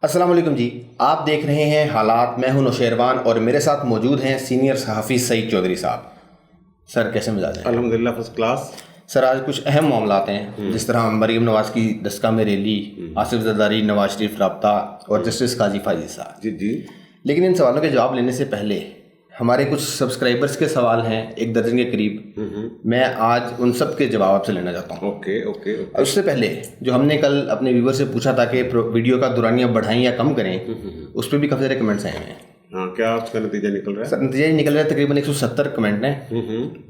अस्सलाम वालेकुम जी। आप देख रहे हैं हालात। मैं हूं नौशेरवान और मेरे साथ मौजूद हैं सीनियर सहाफ़ी सईद चौधरी साहब। सर कैसे मिजाज हैं? अल्हम्दुलिल्लाह फर्स्ट क्लास। सर आज कुछ अहम मामलात हैं, जिस तरह मरीम नवाज़ की दस्का में रैली, आसिफ जरदारी, नवाज शरीफ रब्ता और जस्टिस काजी फाइज़ साहब। जी जी। लेकिन इन सवालों के जवाब लेने से पहले हमारे कुछ सब्सक्राइबर्स के सवाल हैं, 1 दर्जन के करीब। मैं आज उन सब के जवाब आपसे लेना चाहता हूँ। ओके ओके और ओके। उससे पहले जो हमने कल अपने व्यूवर से पूछा था कि वीडियो का दुरानियाँ बढ़ाएं या कम करें, उस पर भी काफ़ी सारे कमेंट्स आए हैं। हाँ, क्या उसका नतीजा निकल रहा है? सर नतीजा ये निकल रहा है, तकरीबन 170 कमेंट हैं।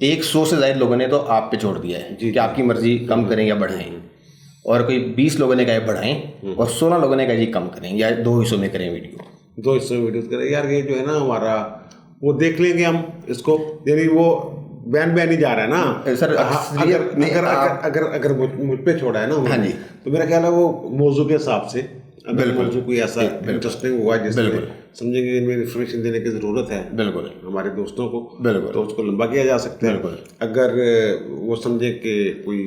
100 से ज़्यादा लोगों ने तो आप पे छोड़ दिया है कि आपकी मर्जी कम करें या बढ़ाएं, और कोई 20 लोगों ने कहा बढ़ाएं और 16 लोगों ने कहा जी कम करें या 2 हिस्सों में करें वीडियो। 2 हिस्सों में वीडियो करें यार। ये जो है ना हमारा, वो देख लेंगे हम इसको, यानी वो बैन ही जा रहा है ना सर। अगर अगर अगर अगर मुझ पे छोड़ा है ना, हाँ जी, तो मेरा ख्याल है वो मौजू के हिसाब से, अगर मौजू कोई ऐसा इंटरेस्टिंग हुआ जिसमें समझेंगे इनमें इंफॉर्मेशन देने की ज़रूरत है बिल्कुल हमारे दोस्तों को, बिल्कुल, तो उसको लंबा किया जा सकता है। अगर वो समझे कि कोई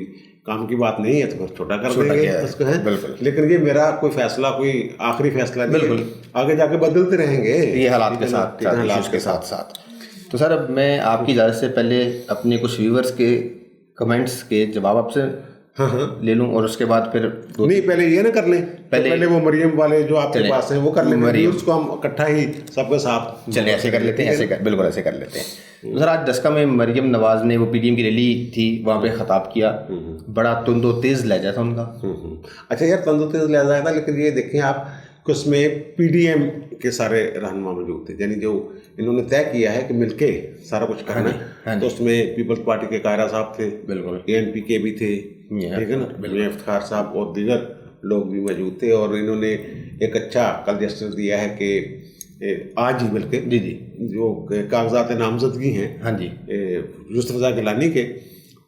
काम की बात नहीं है तो फिर छोटा कर देंगे उसको, है। लेकिन ये मेरा कोई फैसला, कोई आखिरी फैसला नहीं है, आगे जाके बदलते रहेंगे ये हालात के साथ, हालात के साथ साथ। तो सर अब मैं आपकी इजाज़त से पहले अपने कुछ व्यूवर्स के कमेंट्स के जवाब आपसे ले लूं और उसके बाद फिर नहीं, पहले ये ना कर लें, पहले वो मरियम वाले जो आपके पास हैं वो कर लें, उसको हम इकट्ठा ही सबके साथ चले ऐसे कर लेते हैं। बिल्कुल ऐसे कर लेते हैं। तो सर आज दस्का में मरियम नवाज ने वो पीडीएम की रैली थी, वहाँ पे खिताब किया। बड़ा तुंदो तेज लहजा था उनका। अच्छा यार, तुंदो तेज लहजा था, लेकिन ये देखें आप कि उसमें पीडीएम के सारे रहनुमा मौजूद थे, यानी जो इन्होंने तय किया है कि मिलके सारा कुछ करना है। तो उसमें पीपल्स पार्टी के कायरा साहब थे, बिल्कुल एएनपी के भी थे, ठीक है ना, मियां इफ्तिखार साहब और दीगर लोग भी मौजूद थे। और इन्होंने एक अच्छा कल जेस्चर दिया है कि आज ही बल्कि जी जो कागजात नामजदगी हैं, हाँ जी, यूसुफ रज़ा गिलानी के,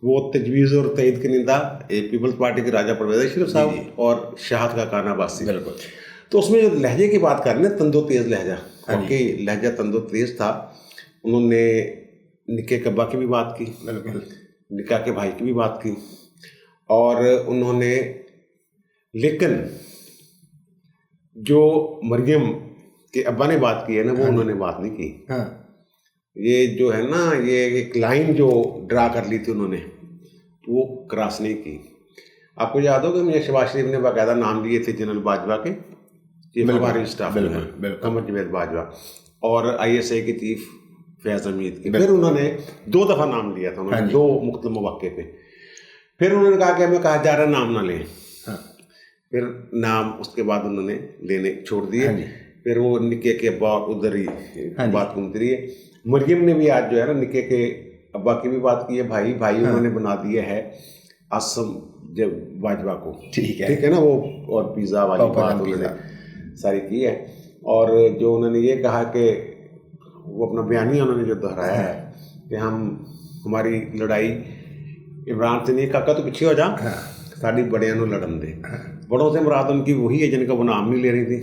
वो तजवीज़ और तईद की निंदा पीपल्स पार्टी के राजा परवेज़ अशरफ साहब और शहाद का काना बासी। बिल्कुल। तो उसमें जो लहजे की बात कर रहे हैं, तंदो तेज़ लहजा, वाकई लहजा तंदो तेज़ था। उन्होंने निके कब्बा की भी बात की, बिल्कुल निका के भाई की भी बात की, और उन्होंने, लेकिन जो मरियम के अब्बा ने बात की है ना, वो उन्होंने बात नहीं की। ये जो है ना, ये एक लाइन जो ड्रा कर ली थी उन्होंने, वो क्रॉस नहीं की। आपको याद होगा मुझे शहबाज शरीफ ने बाकायदा नाम लिए थे जनरल बाजवा के, चीफ ऑफ आर्मी स्टाफ कमर जवेद बाजवा, और आईएसआई के चीफ फैज़ हमीद के। फिर उन्होंने 2 दफ़ा नाम लिया था उन्होंने, 2 मुख्तलिफ मौके पे। फिर उन्होंने कहा कि हमें कहा जा रहा है नाम ना लें। फिर नाम उसके बाद उन्होंने लेने छोड़ दिए। फिर वो निके के अब्बा उधर ही बात घूमती रही है। मरियम ने भी आज जो है ना निके के अब्बा की भी बात की है, भाई उन्होंने बना दिया है आसम जब बाजवा को, ठीक है ना, वो और पिज़्ज़ा वाली बात उन्होंने सारी की है। और जो उन्होंने ये कहा कि वो अपना बयानिया उन्होंने जो दोहराया है कि हमारी लड़ाई इमरान से नहीं, काका तो पीछे हो जा, साड़ी बड़िया नु लड़न दे। बड़ों से मुराद उनकी वही है जिनका वो नाम नहीं ले रही थी।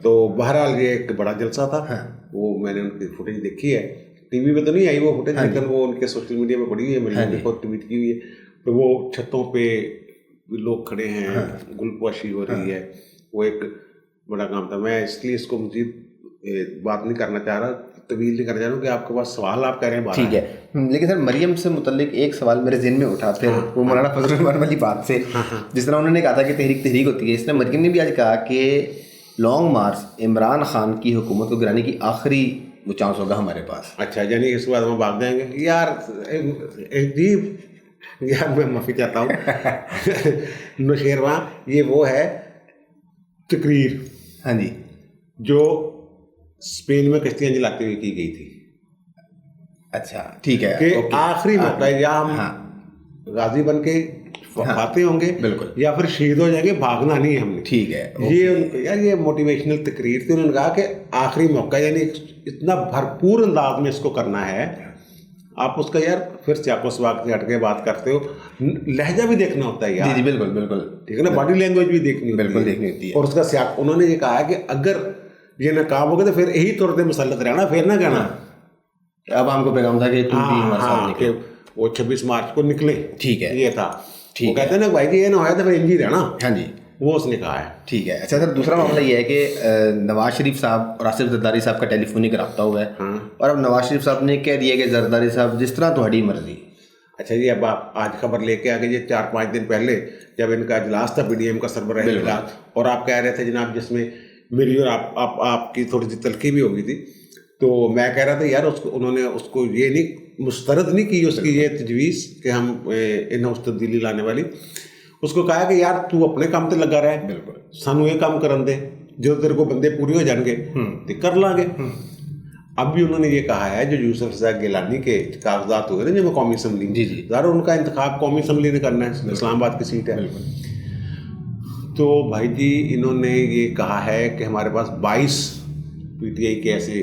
तो बहरहाल ये एक बड़ा जलसा था। वो मैंने उनकी फुटेज देखी है, टीवी पे तो नहीं आई वो फुटेज, लेकिन वो उनके सोशल मीडिया में पड़ी हुई है, मैंने खुद ट्वीट की हुई है। तो वो छतों पे लोग खड़े हैं, गुलपोशी हो रही है, वो एक बड़ा काम था। मैं इसलिए इसको मजीद बात नहीं करना चाह रहा, तवील नहीं करना चाह रहा हूँ कि आपके पास सवाल आप कह रहे हैं, ठीक है। लेकिन सर मरियम से मुतल्लिक एक सवाल मेरे ज़हन में उठा, फिर वो मौलाना फजल रहमान वाली बात से, जिस तरह उन्होंने कहा था कि तहरीक होती है, इसने मरियम ने भी आज कहा कि लॉन्ग मार्च इमरान खान की हुकूमत को गिराने की आखिरी वो चांस होगा हमारे पास। अच्छा, यानी इसके बाद हम भाग जाएंगे यार। यार मैं माफ़ी चाहता हूँ नौशेरवां, ये वो है तकरीर, हाँ जी, जो स्पेन में कश्तियाँ जलाते हुए की गई थी। अच्छा ठीक है, कि आखिरी मौका या हम गाजी बन के फाते होंगे, बिल्कुल, या फिर शहीद हो जाएंगे, भागना नहीं है हमने, ठीक है। ये यार ये मोटिवेशनल तकरीर थी। उन्होंने कहा कि आखिरी मौका, यानी इतना भरपूर अंदाज में इसको करना है। आप उसका यार फिर सियाको सवाक से हट के बात करते हो, लहजा भी देखना होता है यार। जी बिल्कुल बिल्कुल, ठीक है ना, बॉडी लैंग्वेज भी देखनी होती है। और उसका सियाक, उन्होंने ये कहा है कि अगर ये नाकाम हो गए तो फिर यही तौर पर मुसल्लत रहना, फिर ना कहना अब हमको पैगाम था कि वो 26 मार्च को निकले, ठीक है, ये था। वो कहते हैं ना भाई कि ये ना होया तो फिर इंजी रहना, हाँ जी। वो उसने कहा है। ठीक है। अच्छा सर, दूसरा मामला ये है कि नवाज शरीफ साहब और आसिफ जरदारी साहब का टेलीफोनिक रब्ता हुआ है, और अब नवाज शरीफ साहब ने कह दिया कि जरदारी साहब जिस तरह तुम्हारी मर्जी। अच्छा जी, अब आप आज खबर लेके आ गए, ये 4-5 दिन पहले जब इनका इजलास था पीडीएम का सरबराह इजलास, और आप कह रहे थे जनाब जिसमें मेरी और आपकी थोड़ी सी तलखी भी हो गई थी, तो मैं कह रहा था यार उसको उन्होंने उसको ये नहीं मुस्तरद नहीं की उसकी ये तजवीज़ कि हम इन्हें उस तब्दीली लाने वाली, उसको कहा कि यार तू अपने काम पे लगा रहा है, बिल्कुल सानू ये काम करन दे, जो तेरे को बंदे पूरे हो जाएंगे तो कर लांगे। अब भी उन्होंने ये कहा है जो यूसुफ रज़ा गिलानी के कागजात हुए ना जो कौमी असम्बली, जी ज़रा उनका इंतखाब कौमी असम्बली ने करना है, इस्लामाबाद की सीट है। तो भाई जी इन्होंने ये कहा है कि हमारे पास 22 पीटीआई के ऐसे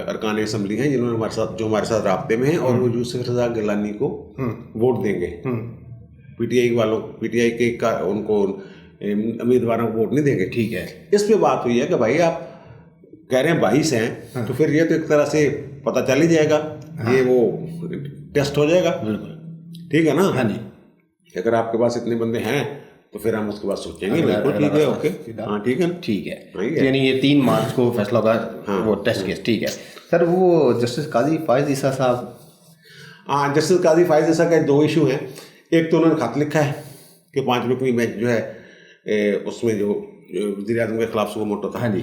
अरकान असम्बली हैं जिन्होंने हमारे साथ राब्ते में हैं, और वो यूसुफ रज़ा गिलानी को वोट देंगे। पीटीआई के उनको उम्मीदवारों को वोट नहीं देंगे। ठीक है, इस पे बात हुई है कि भाई आप कह रहे हैं 22 हैं, तो फिर ये तो एक तरह से पता चल ही जाएगा, ये वो टेस्ट हो जाएगा। बिल्कुल ठीक है ना। हाँ जी, अगर आपके पास इतने बंदे हैं तो फिर हम उसके बाद सोचेंगे। बिल्कुल ठीक है, ओके, हाँ ठीक है, ठीक है। यानी ये 3 मार्च को फैसला होगा, वो टेस्ट केस। ठीक है सर, वो जस्टिस काजी फायज ईसा साहब, हाँ जस्टिस काजी फायज ईसा का 2 इशू हैं। एक तो उन्होंने खत लिखा है कि 5 रुकनी बेंच जो है उसमें जो वज़ीर आज़म के खिलाफ सुओ मोटो था, हाँ जी,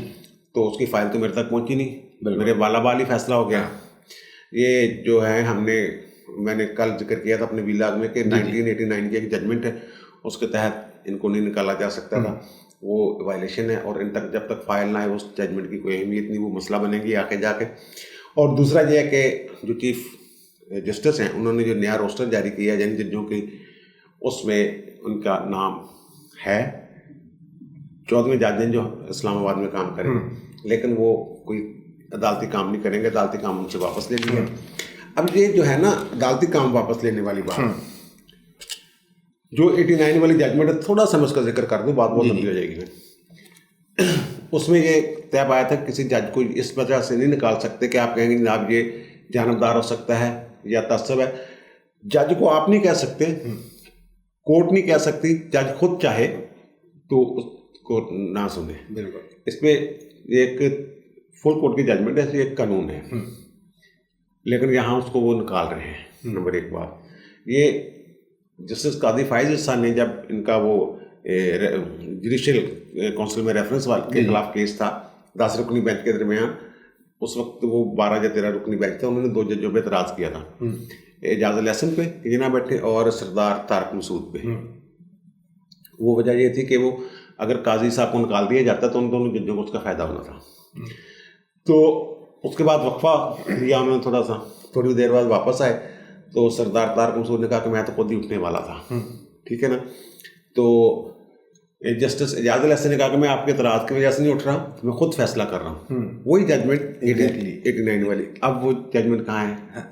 तो उसकी फाइल तो मेरे तक पहुंची नहीं, मेरे बाला बाल ही फैसला हो गया। ये जो है मैंने कल जिक्र किया था अपने वीलाग में कि 1989 की एक जजमेंट है, उसके तहत इनको नहीं निकाला जा सकता था, वो वायलेशन है, और इन तक जब तक फाइल ना आए उस जजमेंट की कोई अहमियत नहीं, वो मसला बनेगी आके जाके। और दूसरा ये है कि जो चीफ जस्टिस हैं उन्होंने जो नया रोस्टर जारी किया है जन जजों की, उसमें उनका नाम है 14वें जज हैं जो इस्लामाबाद में काम करेंगे, लेकिन वो कोई अदालती काम नहीं करेंगे, अदालती काम उनसे वापस ले लिया। अब ये जो है ना अदालती काम वापस लेने वाली बात, जो 89 वाली जजमेंट है, थोड़ा सा मैं उसका जिक्र कर दूं, बात बहुत लंबी हो जाएगी। उसमें ये तय पाया था किसी जज को इस वजह से नहीं निकाल सकते कि आप कहेंगे जनाब ये जानबदार हो सकता है या तस्सब है। जज को आप नहीं कह सकते, कोर्ट नहीं कह सकती, जज खुद चाहे तो उसको ना सुने। बिल्कुल, इस पे एक फुल कोर्ट की जजमेंट है, एक कानून है, लेकिन यहाँ उसको वो निकाल रहे हैं। नंबर 1 बात ये, जस्टिस काजी फायज ईसा ने जब इनका वो जुडिशियल काउंसिल में रेफरेंस वाले के खिलाफ केस था 10 रुकनी बेंच के दरमियान, उस वक्त वो 12 या 13 रुकनी बेंच था, उन्होंने 2 जजों पर एतराज़ किया था, एजाज अल हसन पे कि जिन्हें बैठे और सरदार तारक मसूद पे। वो वजह ये थी कि वो अगर काजी साहब को निकाल दिया जाता तो उन दोनों जजों को उसका फ़ायदा होना था। तो उसके बाद वक्फा लिया उन्होंने थोड़ा सा, थोड़ी देर बाद वापस आए तो सरदार तारक मसूद ने कहा कि मैं तो खुद ही उठने वाला था, ठीक है ना। तो जस्टिस एजाज अल हसन ने कहा कि मैं आपके एतराज़ की वजह से नहीं उठ रहा, मैं खुद फैसला कर रहा हूँ। वही जजमेंट 89 वाली। अब वो जजमेंट कहाँ है?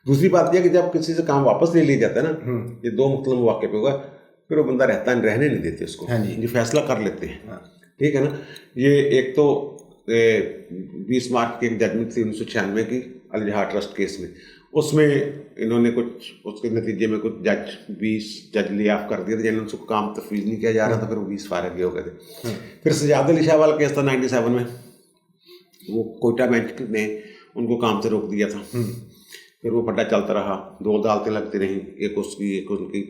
दूसरी बात यह कि जब किसी से काम वापस ले लिया जाता है ना, ये 2 मुख्तलिफ मौके पे हुआ, फिर वो बंदा रहने नहीं देते उसको, ये फैसला कर लेते हैं, ठीक है ना। ये एक तो 20 मार्च की एक जजमेंट थी 1996 की अल जहाद ट्रस्ट केस में, उसमें इन्होंने कुछ उसके नतीजे में कुछ 20 जज ले ऑफ कर दिए थे, जिन्होंने उसको काम तफवीज़ नहीं किया जा रहा था, फिर वो 20 फारग हो गए थे। फिर सजाद अली शाह वाला केस था 97 में, वो कोयटा बेंच ने उनको काम से रोक दिया था, फिर वो पट्टा चलता रहा, 2 अदालतें लगती रहीं, एक उसकी एक उनकी।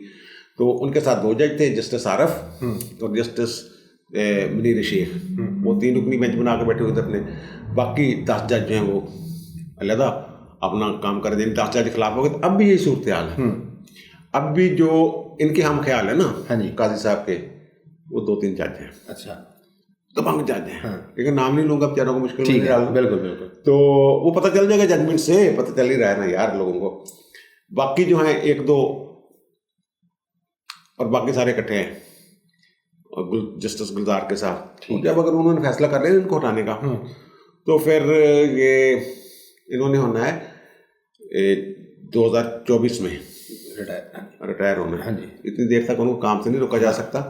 तो उनके साथ 2 जज थे, जस्टिस आरफ और जस्टिस मुनीर शेख, वो 3 रुकनी बेंच बना के बैठे हुए थे अपने, बाकी 10 जज जो हैं वो अलहदा अपना काम कर दें। 10 जज के खिलाफ हो गए। अब भी यही सूरत हाल है, अब भी जो इनके हम ख्याल है ना काजी साहब के, वो 2-3 जज हैं, अच्छा दबंग जज हैं, लेकिन नाम नहीं लूंगा, बेचारों को मुश्किल में डाल। बिल्कुल बिल्कुल, तो वो पता चल जाएगा जजमेंट से, पता चल ही रहा है ना यार लोगों को। बाकी जो हैं 1-2 और बाकी सारे इकट्ठे हैं और जस्टिस गुलजार के साथ, जब अगर उन्होंने फैसला कर लिया इनको हटाने का, तो फिर ये इन्होंने होना है 2024 में रिटायर होना है। इतनी देर तक उनको काम से नहीं रोका जा सकता,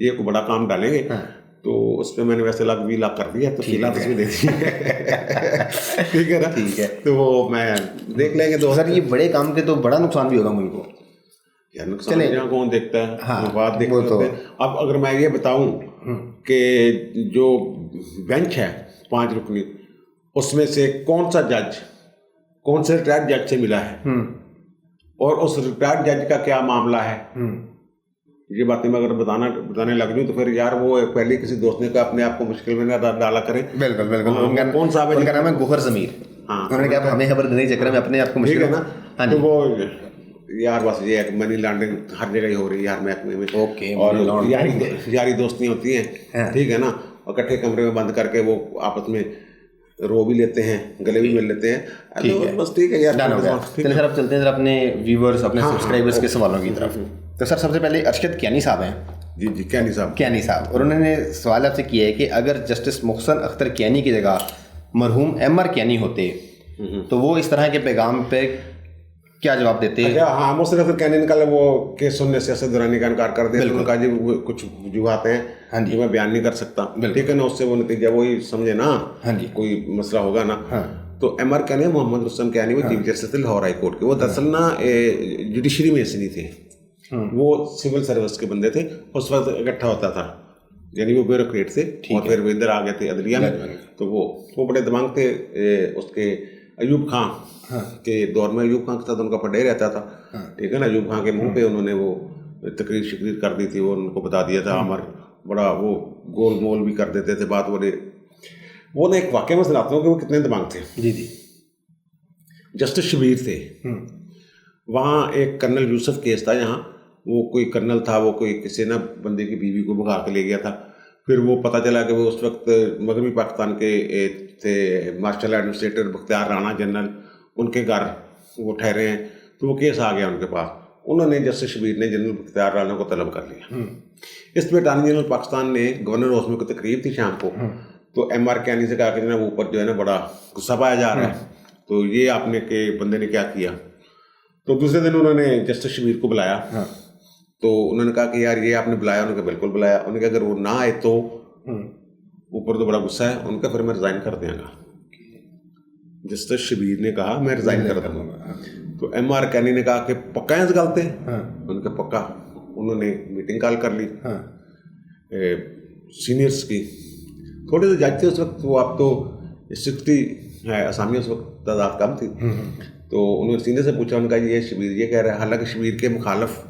ये कोई बड़ा काम डालेंगे। तो उस पर मैंने वैसे 20 लाख कर दिया, तो 6 लाख उसमें दे दिए। ठीक है ना, ठीक है, तो वो मैं देख लेंगे। तो सर ये बड़े काम के तो बड़ा नुकसान भी होगा मुल्क को। यार नुकसान यहाँ कौन देखता है, हाँ, बात देखते तो हैं। अब अगर मैं ये बताऊं कि जो बेंच है 5 रुकनी, उसमें से कौन सा जज कौन से रिटायर्ड जज से मिला है और उस रिटायर्ड जज का क्या मामला है, ये बातें मैं अगर बताने लग जाऊं तो फिर यार वो पहले किसी दोस्त ने कहा अपने आप को मुश्किल में ना डाला करें। बिल्कुल बिल्कुल। कौन सा उनका नाम है गोहर ज़मीर। हाँ, उन्होंने कहा हमें खबर देने के चक्कर में अपने आप को मुश्किल है ना। हाँ तो वो यार बस ये मनी लॉन्ड्रिंग हर जगह ही हो रही है यार महकमे में। ओके, और यारी दोस्ती होती हैं, ठीक है ना, और इकट्ठे कमरे में बंद करके वो आपस में रो भी लेते हैं, गले भी मिल लेते हैं। तो बस ठीक है यार, चलिए सर, अब चलते हैं सर अपने व्यूवर्स, अपने सब्सक्राइबर्स के सवालों की तरफ। तो सर सबसे पहले अरशद कियानी साहब हैं। जी कियानी साहब, और उन्होंने सवाल आपसे किया है कि अगर जस्टिस मोहसिन अख्तर कियानी की जगह मरहूम MR कियानी होते तो वो इस तरह के पैगाम पे क्या जवाब देते? अच्छा, हाँ, मोहसिन अख्तर कियानी का वो केस सुनने से असद दुरानी का इनकार कर दिया। उनका जी कुछ वजूहात हैं जो मैं बयान नहीं कर सकता, ठीक है ना, उससे वो नतीजा वही समझे ना, कोई मसला होगा ना। तो MR कियानी मोहम्मद रुस्तम कियानी वो चीफ जस्टिस थे लाहौर हाई कोर्ट के। वो दरअसल ना जुडिशरी में ऐसे नहीं थे, वो सिविल सर्विस के बंदे थे। उस वक्त इकट्ठा होता था, यानी वो ब्यूरोक्रेट थे और फिर वो इधर आ गए थे अदलिया में। तो वो बड़े दिमाग थे। उसके अयूब खां के दौर में अयूब खां के साथ उनका पड़े रहता था, ठीक है ना। अयूब खां के मुंह पे उन्होंने वो तकरीर शिकरीर कर दी थी, वो उनको बता दिया था। अमर बड़ा वो गोल मोल भी कर देते थे बात। वो ना एक वाकया में सुनाता हूँ कि वो कितने दिमाग थे। जी। जस्टिस शबीर थे, वहाँ एक कर्नल यूसुफ केस था। यहाँ वो कोई कर्नल था, वो कोई किसी ना बंदे की बीवी को भगा के ले गया था। फिर वो पता चला कि वो उस वक्त मगरबी पाकिस्तान के थे martial administrator Bakhtiyar Rana general, उनके घर वो ठहरे हैं। तो वो केस आ गया उनके पास। उन्होंने जस्टिस शबीर ने जनरल बख्तियार राणा को तलब कर लिया। इस पर अटॉर्नी जनरल पाकिस्तान ने गवर्नर हाउस में कोई तकरीब थी शाम को, तो MR कियानी से कहा कि जनाब ऊपर जो है ना बड़ा गुस्सा पाया जा रहा है, तो ये आपने के बंदे ने क्या किया। तो दूसरे दिन उन्होंने जस्टिस शबीर को बुलाया। तो उन्होंने कहा कि यार ये आपने बुलाया? उन्होंने कहा बिल्कुल बुलाया। उन्होंने कहा अगर वो ना आए तो ऊपर तो बड़ा गुस्सा है। उनका फिर मैं रिजाइन कर देंगा। जस्टिस शबीर ने कहा मैं रिजाइन कर दूंगा। तो MR कियानी ने कहा कि पक्का है इस गलते? उनका पक्का। उन्होंने मीटिंग कॉल कर ली सीनियर्स की। थोड़े से जज थे उस वक्त, वो आप तो 60 है असामी उस वक्त तादाद कम थी। तो उन्होंने सीनियर से पूछा, उनका ये शबीर ये कह रहा है। हालांकि शबीर के मुखालफ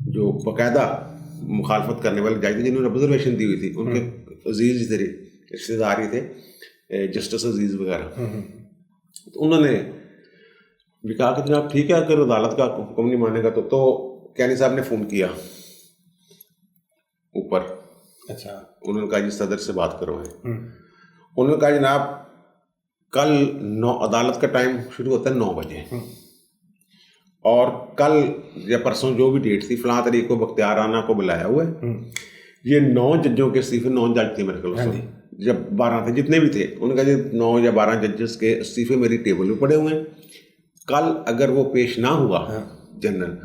जो बाकायदा मुखालफत करने वाले जज थे जिन्होंने ऑब्जर्वेशन दी हुई थी, उनके अजीज थे, रिश्तेदार ही थे, जस्टिस अजीज वगैरह। तो उन्होंने भी कहा कि जनाब ठीक है, अगर अदालत का हुक्म नहीं मानेगा तो कियानी साहब ने फ़ोन किया ऊपर। अच्छा। उन्होंने कहा जी सदर से बात करवाएं। उन्होंने कहा जनाब कल 9 अदालत का टाइम शुरू होता है 9 बजे, और कल या परसों जो भी डेट थी फलां तारीख को बख्तियार राणा को बुलाया हुआ है। ये 9 जजों के इस्तीफे, 9 जज थे मेरे ख्याल, जब 12 थे जितने भी थे, उन्होंने कहा 9 या 12 जजेस के इस्तीफे मेरी टेबल में पड़े हुए हैं। कल अगर वो पेश ना हुआ जनरल,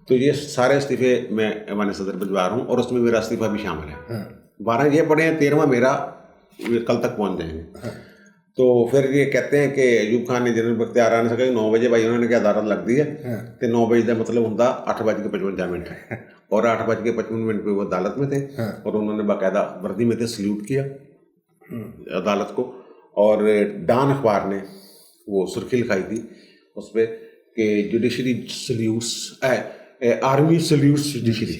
तो ये सारे इस्तीफे मैं ऐवान सदर भिजवा रहा हूँ और उसमें मेरा इस्तीफा भी शामिल है। 12 ये पड़े हैं, 13वां मेरा कल तक पहुँच जाएंगे। तो फिर ये कहते हैं कि अयूब खान ने जनरल बख्तियार राणा से कहा 9 बजे भाई उन्होंने क्या अदालत लग दी है। तो 9 बजे का मतलब होता 8:55 और 8:55 पे वो अदालत में थे और उन्होंने बाकायदा वर्दी में थे, सल्यूट किया अदालत को। और डान अखबार ने वो सुर्खी लिखाई थी उस पर कि judiciary salutes, army salutes judiciary,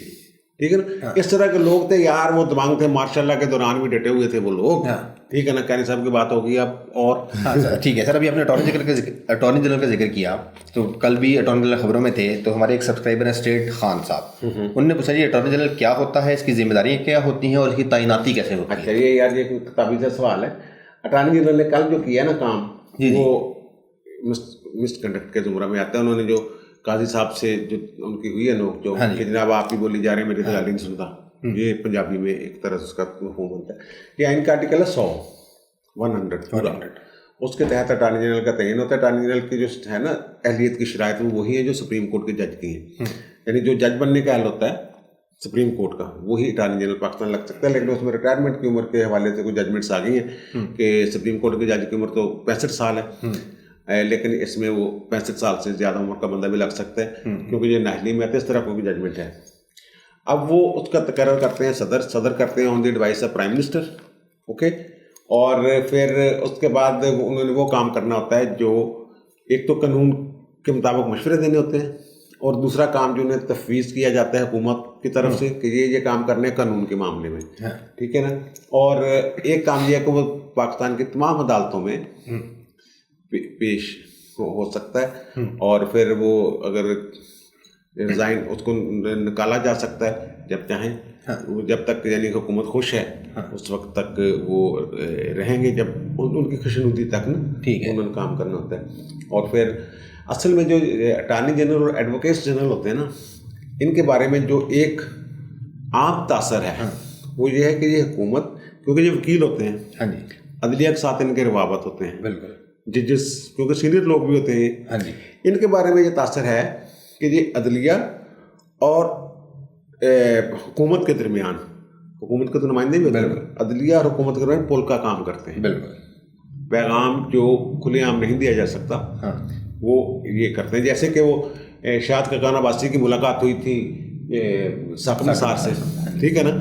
ठीक है ना। इस तरह के लोग थे यार, वो दिमाग थे। मार्शल के दौरान भी डटे हुए थे वो लोग, ठीक है ना। कियानी साहब की बात होगी अब। और ठीक है सर, अभी आपने अटॉर्नी जनरल का जिक्र किया, तो कल भी अटॉर्नी जनरल खबरों में थे। तो हमारे एक सब्सक्राइबर हैं स्टेट खान साहब, उन्होंने पूछा जी अटॉर्नी जनरल क्या होता है, इसकी जिम्मेदारियाँ क्या होती हैं और इसकी तैनाती कैसे होती है? अच्छा, ये यार ये किताबी सा सवाल है। अटॉर्नी जनरल ने कल जो किया ना काम, वो मिसकंडक्ट के जुमरा में आता है। उन्होंने जो काजी साहब से जो उनकी हुई है नोक जो कि जनाब आप ही बोली जा रहे हैं, मेरी तो गाली नहीं सुनता, ये पंजाबी में एक तरह से उसका मफहूम बनता है। ये आइन का आर्टिकल है 100 उसके तहत अटॉर्नी जनरल का तयन होता है। अटॉर्नी जनरल की जो है ना अहलियत की शराइत वो वही है जो सुप्रीम कोर्ट के जज की हैं। यानी जो जज बनने का अहल होता है सुप्रीम कोर्ट का, वही अटॉर्नी जनरल पाकिस्तान लग सकता है। लेकिन उसमें रिटायरमेंट की उम्र के हवाले से कुछ जजमेंट्स आ गई हैं कि सुप्रीम कोर्ट के जज की उम्र तो 65 साल है, लेकिन इसमें वो 65 साल से ज़्यादा उम्र का बंदा भी लग सकता है, क्योंकि ये नाहली में आते हैं, इस तरह कोई भी जजमेंट है। अब वो उसका तकर्रर करते हैं सदर करते हैं on the advice of prime minister, okay. और फिर उसके बाद उन्होंने वो काम करना होता है जो एक तो कानून के मुताबिक मशवरे देने होते हैं, और दूसरा काम जो उन्हें तफवीज़ किया जाता है हुकूमत की तरफ से कि ये काम करने हैं कानून के मामले में, ठीक है ना। और एक काम ये है कि वो पाकिस्तान की तमाम अदालतों में पेश हो सकता है, और फिर वो अगर रिज़ाइन उसको निकाला जा सकता है जब चाहें, वो जब तक यानी हुकूमत खुश है उस वक्त तक वो रहेंगे, जब उनकी खुशनुदी तक ना उन्होंने काम करना होता है। और फिर असल में जो अटॉर्नी जनरल और एडवोकेट जनरल होते हैं ना, इनके बारे में जो एक आम तासर है वो ये है कि ये हुकूमत, क्योंकि ये वकील होते हैं, अदलिया के साथ इनके रवाबत होते हैं, बिल्कुल जजेस क्योंकि सीनियर लोग भी होते हैं, इनके बारे में ये तासर है कि ये अदलिया और हुकूमत के दरमियान, हुकूमत के तो नुमाइंदे भी होते हैं, अदलिया और हुकूमत के दरमियान पुल का काम करते हैं। बिल्कुल पैगाम जो खुलेआम नहीं दिया जा सकता वो ये करते हैं। जैसे कि वो शाद खकान अब्बासी की मुलाकात हुई थी साकम निसार से, ठीक है ना,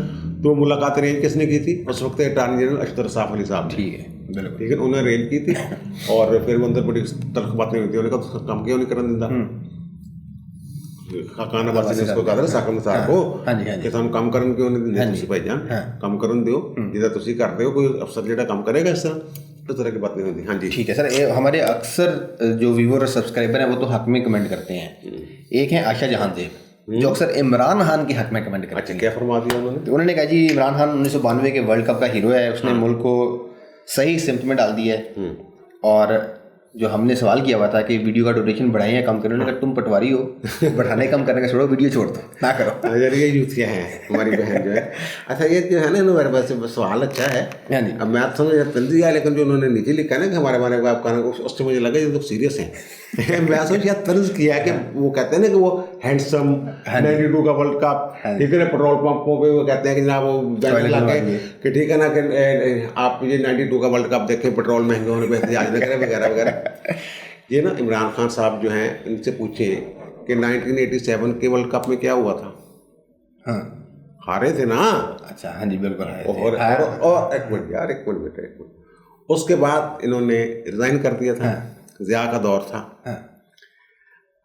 तो मुलाकात अरेंज किसने की थी उस वक्त? अटॉर्नी जनरल अशतर रसाफ़ अली साहब, ठीक है, ठीक है, उन्होंने अरेंज की थी। और फिर वो अंदर बड़ी तल्ख बातें हुई थी, उन्होंने कहा काम क्यों नहीं करने देता खाकान अब्बासी ने इसको कहा साकम निसार को कि हम काम करन क्यों नहीं देंगे, तुसी भाईजान काम करन दियो, जिदा तुसी करते हो, कोई अफसर जेड़ा काम करेगा इस तरह की बातें होती। हाँ जी, ठीक है सर। हमारे अक्सर जो व्यूअर और सब्सक्राइबर हैं वो तो हक में कमेंट करते हैं। एक है आशा जहां देव जो अक्सर इमरान खान के हक में कमेंट करते हैं। अच्छा, क्या फरमा दिया उन्होंने? तो उन्होंने कहा जी इमरान खान 1992 के वर्ल्ड कप का हीरो है, उसने मुल्क को सही सिमत में डाल दिया है। और जो हमने सवाल किया हुआ था कि वीडियो का ड्यूरेशन बढ़ाएं या कम करें, उन्होंने कहा तुम पटवारी हो, बढ़ाने कम करने का छोड़ो, वीडियो छोड़ दो, ना करो। ये यूथिया हैं हमारी बहन जो है। अच्छा, ये जो है ना मेरे पास सवाल अच्छा है, अब मैं समझ तंजी है, लेकिन जो उन्होंने नीचे लिखा है ना कि हमारे बारे में आपका, उससे मुझे लगा ये तो सीरियस है। मैं सोच यार तर्ज किया है कि वो कहते हैं ना कि वो हैंडसम 92 का वर्ल्ड कप, ठीक है ना, पेट्रोल पंपों पे वो कहते हैं कि जनाब वो बैनर लगे कि ठीक है ना कि आप ये 92 का वर्ल्ड कप देखें, पेट्रोल महंगे होने पर एहतजाज न करें वगैरह वगैरह। ये ना इमरान खान साहब जो हैं इनसे पूछे कि 1987 के वर्ल्ड कप में क्या हुआ था? हारे थे ना। अच्छा, हाँ जी, बिल्कुल हारे थे। और एक मिनट यार, एक मिनट बेटा, एक मिनट। उसके बाद इन्होंने रिजाइन कर दिया था, ज़िया का दौर था।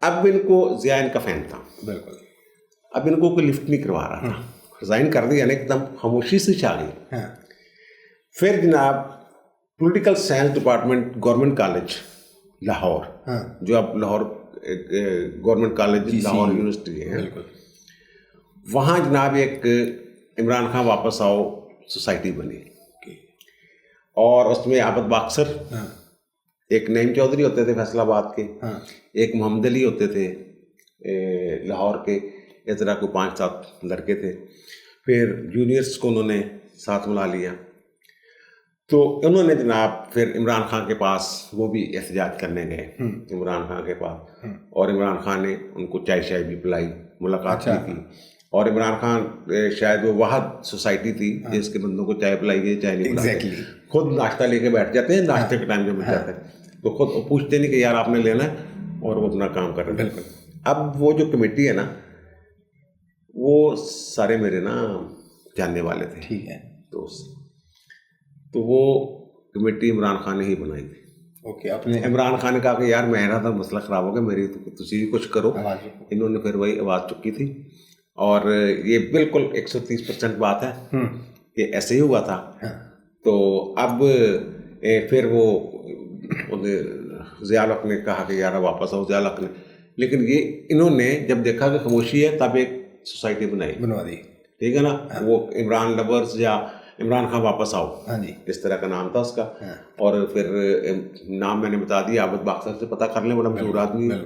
अब इनको ज़िया इनका फैन था, बिल्कुल। अब इनको कोई लिफ्ट नहीं करवा रहा था, रिजाइन कर दिया ना, एकदम खामोशी से छा गई। फिर जनाब political science department government college Lahore, जो अब Lahore government college Lahore university है, वहाँ जनाब एक इमरान खान वापस आओ सोसाइटी बनी, और उसमें आबद बाक्सर, एक नईम चौधरी होते थे फैसलाबाद के, एक मोहम्मद अली होते थे लाहौर के, इस तरह को 5-7 लड़के थे। फिर जूनियर्स को उन्होंने साथ मिला लिया। तो उन्होंने जनाब फिर इमरान खान के पास, वो भी एहतजाज करने गए इमरान खान के पास, और इमरान खान ने उनको चाय शाय भी पिलाई, मुलाकात भी की। और इमरान खान शायद वो वहाँ सोसाइटी थी जिसके बंदों को चाय पिलाई गई, चाय नहीं पिलाई, खुद नाश्ता लेके बैठ जाते हैं, नाश्ते के टाइम जब मिल जाते हैं तो खुद पूछते नहीं कि यार आपने लेना है, और वो अपना काम कर रहे हैं। अब वो जो कमेटी है ना, वो सारे मेरे ना जानने वाले थे, ठीक है, तो वो कमेटी इमरान खान ने ही बनाई थी। ओके, आपने इमरान खान ने कहा कि यार मेरा तो मसला ख़राब हो गया, मेरी तो तुसी भी कुछ करो। इन्होंने फिर वही आवाज़ चुकी थी, और ये बिल्कुल 130% बात है कि ऐसे ही हुआ था। तो अब फिर वो ज़िया हक ने कहा कि यार वापस आओ, ज़िया हक ने, लेकिन ये इन्होंने जब देखा कि खामोशी है तब एक सोसाइटी बनवा दी, ठीक है ना, वो इमरान लवर्स या इमरान खान वापस आओ, हाँ जी, इस तरह का नाम था उसका। और फिर नाम मैंने बता दिया, आबद बाक्सर से पता कर लें, बड़ा मशहूर आदमी है,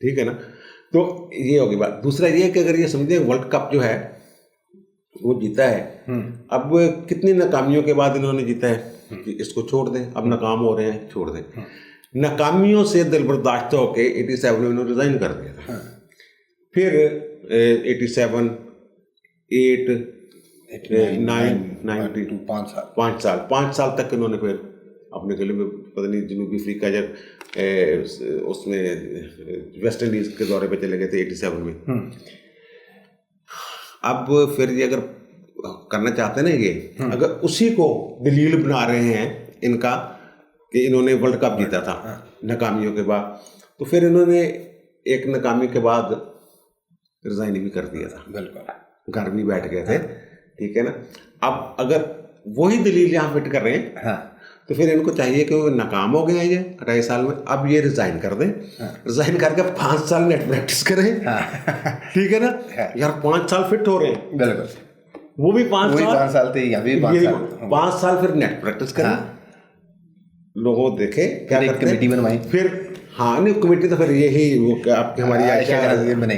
ठीक है ना। तो ये होगी बात। दूसरा ये है कि अगर ये समझे वर्ल्ड कप जो है वो जीता है, अब कितनी नाकामियों के बाद इन्होंने जीता है कि इसको छोड़ दें, अब नाकाम हो रहे हैं, छोड़ दें। नाकामियों से दिल बर्दाश्त होकर 87 में इन्होंने रिज़ाइन कर दिया था। फिर 87, 8, 9, 90, 5 साल तक इन्होंने फिर अपने गले में पता नहीं जनूबी अफ्रीका जब उसमें वेस्ट इंडीज के दौरे पे चले गए थे 87 में। अब फिर ये अगर करना चाहते हैं ना ये, अगर उसी को दलील बना रहे हैं इनका कि इन्होंने वर्ल्ड कप जीता था नाकामियों के बाद, तो फिर इन्होंने एक नाकामी के बाद रिजाइन भी कर दिया था, बिल्कुल घर भी बैठ गए थे, ठीक है ना। अब अगर वही दलील यहाँ फिट कर रहे हैं तो फिर इनको चाहिए कि वो नाकाम हो गए हैं ये 28 साल में, अब ये रिजाइन कर दें, रिजाइन करके 5 साल नेट प्रैक्टिस करें, ठीक है ना यार, 5 साल फिट हो रहे हैं, बिल्कुल वो भी 5 साल थे, अभी 5 साल फिर नेट प्रैक्टिस करें, लोगों देखे क्या करते हैं, कमेटी बनवाई फिर हाँ नहीं कमेटी तो फिर यही वो आपकी हमारी आयशा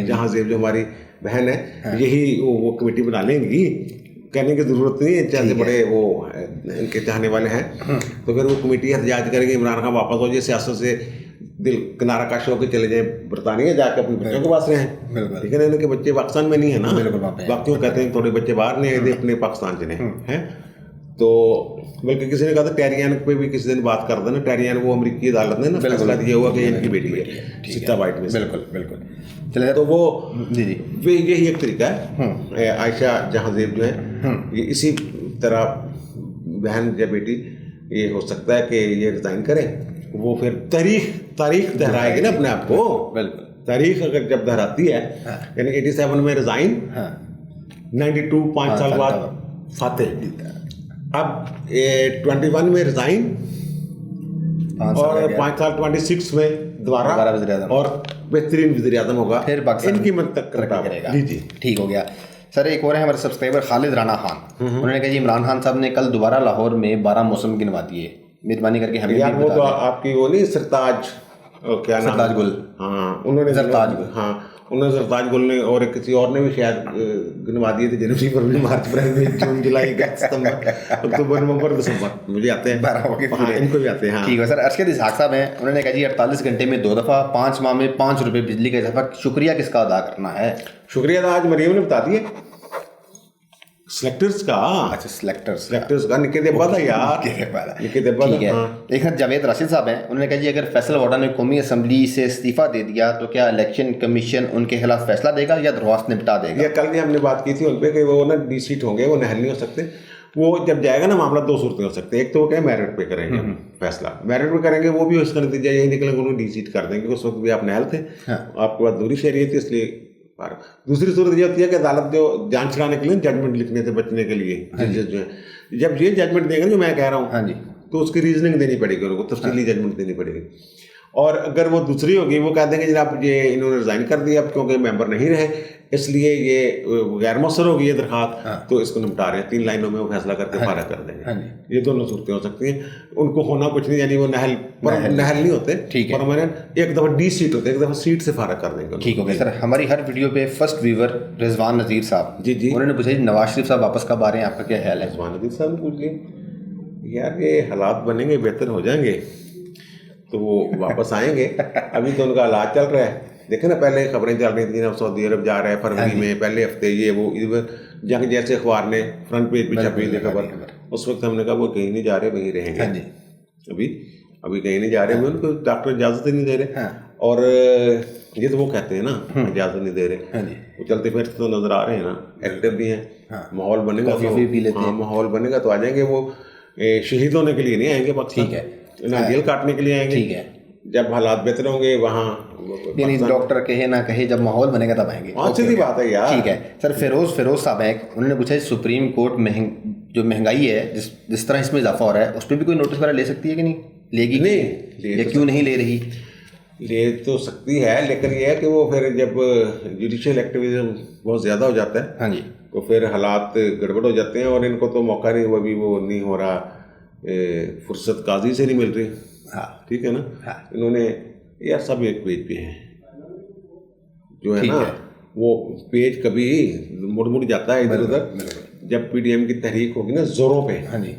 जहांज़ेब जो हमारी बहन है, यही वो कमेटी बना लेंगी, कहने की जरूरत नहीं है, जैसे बड़े वो इनके चाहने वाले हैं, तो फिर वो कमेटी एहतजाज करेगी, इमरान खान वापस हो जाए सियासत से, दिल किनारा काश होकर चले जाए बरतानिया, जाकर अपने बच्चों के पास रहें, ठीक है ना। इनके बच्चे पाकिस्तान में नहीं है ना, बाकियों कहते हैं थोड़े बच्चे बाहर नहीं आए, अपने पाकिस्तान चले हैं। तो बल्कि किसी ने कहा था टेरियान पे भी किसी दिन बात कर देना, टेरियान वो अमेरिकी अदालत ने ना फैसला दिया हुआ कि इनकी बेटी है सीता वाइट में, बिल्कुल चले, तो वो जी वे यही एक तरीका है। आयशा जहांज़ेब जो है ये इसी तरह बहन या बेटी ये हो सकता है कि ये रिजाइन करें, वो फिर तारीख दोहराएगी ना अपने आप को, बिल्कुल तारीख अगर जब दोहराती है, यानी 87 में रिजाइन, 92 5 साल बाद फातेह, अब 21 में रिजाइन और 5 साल 26 में दोबारा और बेहतरीन वज़ीर आज़म होगा, फिर इनकी मंतक करेगा। जी ठीक हो गया सर। एक और है हमारे सब्सक्राइबर खालिद राणा खान, उन्होंने कहा जी इमरान खान साहब ने कल दोबारा लाहौर में 12 मौसम गिनवा दिए, मेहरबानी करके हमें यार वो तो आपकी वो नहीं सरताज क्या नाम, सरताज गुल, हाँ उन्होंने सरताज गुल, हाँ उन्होंने सरताज गुल ने और किसी और ने भी शायद गिनवा दिए थे, जनवरी फरवरी मार्च अप्रैल जून जुलाई अगस्त सितंबर अक्टूबर नवंबर दिसंबर, मुझे आते हैं 12 हाँ, इनको भी आते हैं। हाँ ठीक है सर। अरशद इसहाक साहब हैं, उन्होंने कहा जी 48 घंटे में 2 दफ़ा 5 माह में 5 रुपये बिजली का इजाफा, शुक्रिया किसका अदा करना है? शुक्रिया आज मरियम ने बता दिए, सिलेक्टर्स का। अच्छा सिलेक्टर्स का निके देबा था यार, निके देबा ठीक है। एक जावेद राशिद साहब हैं, उन्होंने कहा जी अगर फैसल वाडा ने कौमी असम्बली से इस्तीफा दे दिया तो क्या इलेक्शन कमीशन उनके खिलाफ फैसला देगा या दरख्वास्त निपटा देगा? ये कल भी हमने बात की थी उन पर कि वो ना डी सीट होंगे, वो नहल नहीं हो सकते, वो जब जाएगा ना मामला 2 सूरतें हो सकते हैं, एक तो वो क्या मेरिट पे करेंगे फैसला, मेरिट पे करेंगे, वो भी उसका नतीजा यही निकलेगा उन्होंने डी सीट कर देंगे, उस वक्त भी आप नहल थे, आपके पास दूरी शहरियत थी, इसलिए। दूसरी सूरत ये होती है कि अदालत जो जान छुड़ाने के लिए जजमेंट लिखने से बचने के लिए जजेस जो है, जब ये जजमेंट देंगे जो मैं कह रहा हूँ, तो उसकी रीजनिंग देनी पड़ेगी उनको, तफसीली जजमेंट देनी पड़ेगी। और अगर वो दूसरी होगी, वो कह देंगे जनाब ये इन्होंने रिजाइन कर दिया अब क्योंकि मेंबर नहीं रहे, इसलिए ये गैर मौसर होगी ये दरखास्त, तो इसको निपटा रहे हैं, 3 लाइनों में वो फैसला करके फारिग कर देंगे। ये दोनों सूरतें हो सकती हैं, उनको होना कुछ नहीं, यानी वो नहल नहीं होते, परमानेंट, एक दफ़ा डी सीट होते, एक दफ़ा सीट से फारिग कर देंगे। ठीक हो गया सर। हमारी हर वीडियो पे फर्स्ट व्यूवर रिजवान नज़ीर साहब, जी उन्होंने पूछा नवाज शरीफ साहब वापस कब आ रहे हैं, आपका क्या ख्याल है? रिजवान नज़ीर साहब ने पूछ लिया यार, ये हालात बनेंगे, बेहतर हो जाएंगे तो वो वापस आएंगे, अभी तो उनका हालात चल रहा है, देखे ना पहले खबरें चल रही थी ना सऊदी अरब जा रहा है फरवरी में, पहले हफ्ते ये वो जंग जैसे अखबार ने फ्रंट पेज पे छपी थी खबर, उस वक्त हमने कहा वो कहीं नहीं जा रहे, वहीं रहेंगे, अभी कहीं नहीं जा रहे, उनको डॉक्टर इजाज़त ही नहीं दे रहे, और ये तो वो कहते हैं ना इजाज़त नहीं दे रहे, वो चलते फिरते तो नजर आ रहे हैं ना, एक्टिव भी हैं, माहौल बनेगा तो माहौल बनेगा तो आ जाएंगे, वो शहीद होने के लिए नहीं आएंगे पाकिस्तान, ठीक है ना, जेल काटने के लिए आएंगे, ठीक है, जब हालात बेहतर होंगे वहाँ, यानी डॉक्टर कहे ना कहे जब माहौल बनेगा तब आएंगे। सीधी बात है यार। ठीक है सर। फिरोज साहब हैं, उन्होंने पूछा सुप्रीम कोर्ट जो महंगाई है जिस तरह इसमें इजाफा हो रहा है, उस पर भी कोई नोटिस वगैरह ले सकती है कि नहीं लेगी? नहीं, क्यों नहीं ले रही? ले तो सकती है, लेकिन ये है कि वो फिर जब जुडिशियल एक्टिविज्म बहुत ज़्यादा हो जाता है, हाँ जी, तो फिर हालात गड़बड़ हो जाते हैं, और इनको तो मौका नहीं, अभी वो नहीं हो रहा, फुर्सत काजी से नहीं मिल रही, हाँ ठीक है ना, हाँ। इन्होंने यार सब एक पेज पे हैं जो है ना, वो पेज कभी मुड़ जाता है इधर उधर, जब पीडीएम की तहरीक होगी ना जोरों पे, हाँ जी,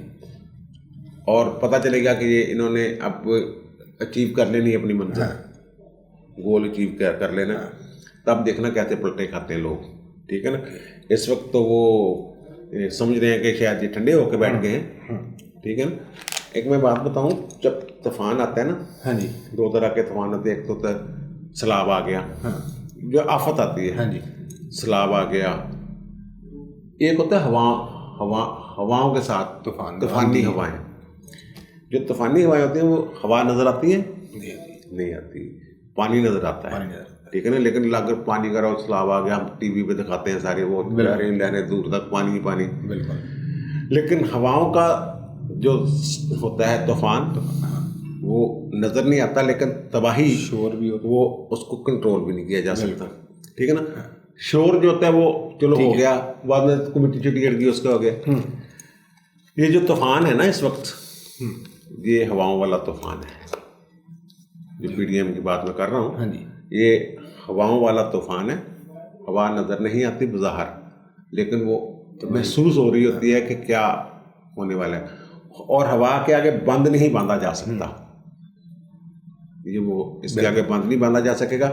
और पता चलेगा कि ये इन्होंने अब अचीव कर लेनी अपनी मंजिल, गोल अचीव कर लेना, तब देखना कैसे पलटे खाते हैं लोग, ठीक है ना। इस वक्त तो वो समझ रहे हैं कि शायद ये ठंडे होकर बैठ गए हैं, ठीक है ना, एक मैं बात बताऊं, जब तूफान आता है ना, हाँ जी, 2 तरह के तूफान आते हैं। एक तो होता है सैलाब आ गया, हाँ जो आफत आती है, हाँ जी, सैलाब आ गया। एक होता है हवाओं के साथ तूफानी हवाएं। जो तूफानी हवाएं होती हैं वो हवा नजर आती है नहीं आती, पानी नजर आता है, ठीक है ना। लेकिन अगर पानी का सैलाब आ गया, हम टीवी पे दिखाते हैं सारे, वो लहरें दूर तक पानी ही पानी। बिल्कुल। लेकिन हवाओं का जो होता है तूफान, वो नजर नहीं आता, लेकिन तबाही, शोर भी होता है, वो उसको कंट्रोल भी नहीं किया जा सकता, ठीक है ना। शोर जो होता है वो चलो हो गया, बाद में मिट्टी चिट्टी गिर गई, उसका हो गया। ये जो तूफान है ना इस वक्त, ये हवाओं वाला तूफान है, जो पीडीएम की बात मैं कर रहा हूँ। हाँ जी, ये हवाओं वाला तूफान है। हवा नजर नहीं आती बाहर, लेकिन वो महसूस हो रही होती है कि क्या होने वाला है, और हवा के आगे बंद नहीं बांधा जा सकता। ये वो इसके आगे बंद नहीं बांधा जा सकेगा।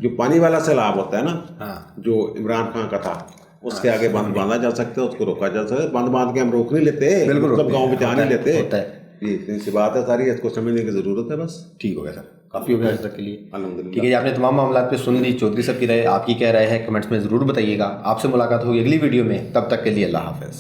जो पानी वाला सैलाब होता है ना, जो इमरान खान का था, उसके आगे बंद बांधा जा सकता है, उसको रोका जा सकता है। बंद बांध के हम रोक नहीं लेते, मतलब गाँव में जा नहीं लेते, ये इतनी सी बात है सारी, इसको समझने की जरूरत है बस। ठीक हो गया सर, काफ़ी हो गया आज तक के लिए। अल्हम्दुलिल्लाह। ठीक है जी, आपने तमाम मामला पे सुन ली। चौधरी साहब की राय, आपकी क्या राय है कमेंट्स में ज़रूर बताइएगा। आपसे मुलाकात होगी अगली वीडियो में, तब तक के लिए अल्लाह हाफ़िज़।